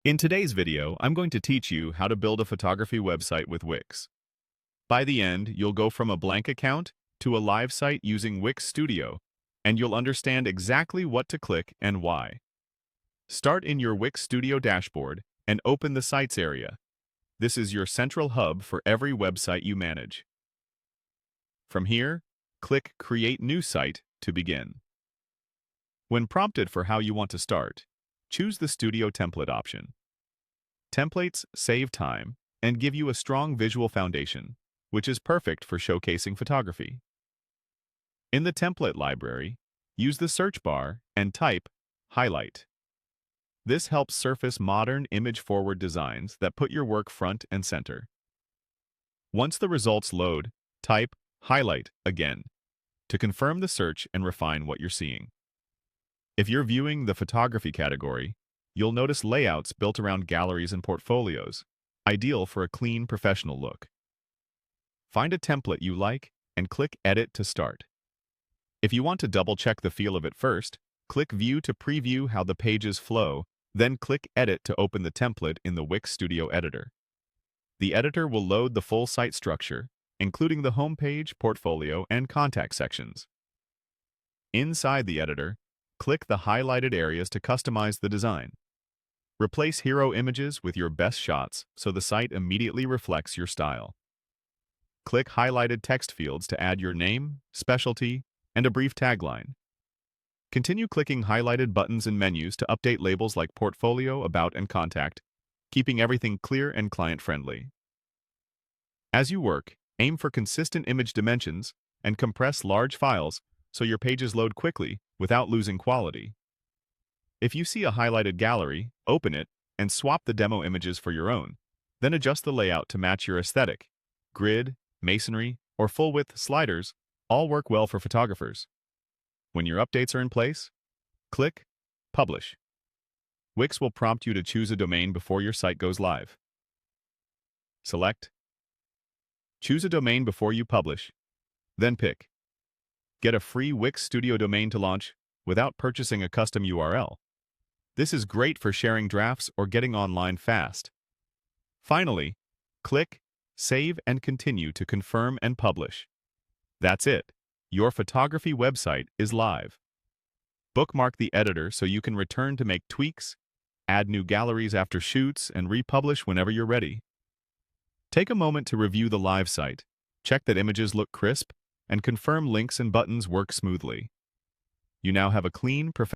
In today's video, I'm going to teach you how to build a photography website with Wix. By the end, you'll go from a blank account to a live site using Wix Studio, and you'll understand exactly what to click and why. Start in your Wix Studio dashboard and open the Sites area. This is your central hub for every website you manage. From here, click Create New Site to begin. When prompted for how you want to start, choose the Studio Template option. Templates save time and give you a strong visual foundation, which is perfect for showcasing photography. In the template library, use the search bar and type Highlight. This helps surface modern image-forward designs that put your work front and center. Once the results load, type Highlight again to confirm the search and refine what you're seeing. If you're viewing the photography category, you'll notice layouts built around galleries and portfolios, ideal for a clean, professional look. Find a template you like and click Edit to start. If you want to double-check the feel of it first, click View to preview how the pages flow, then click Edit to open the template in the Wix Studio Editor. The editor will load the full site structure, including the homepage, portfolio, and contact sections. Inside the editor, click the highlighted areas to customize the design. Replace hero images with your best shots so the site immediately reflects your style. Click highlighted text fields to add your name, specialty, and a brief tagline. Continue clicking highlighted buttons and menus to update labels like Portfolio, About, and Contact, keeping everything clear and client-friendly. As you work, aim for consistent image dimensions and compress large files so your pages load quickly without losing quality. If you see a highlighted gallery, open it and swap the demo images for your own, then adjust the layout to match your aesthetic. Grid, masonry, or full-width sliders all work well for photographers. When your updates are in place, click Publish. Wix will prompt you to choose a domain before your site goes live. Select. Choose a domain before you publish, then pick. Get a free Wix Studio domain to launch without purchasing a custom URL. This is great for sharing drafts or getting online fast. Finally, click Save and Continue to confirm and publish. That's it. Your photography website is live. Bookmark the editor so you can return to make tweaks, add new galleries after shoots, and republish whenever you're ready. Take a moment to review the live site, check that images look crisp, and confirm links and buttons work smoothly. You now have a clean, professional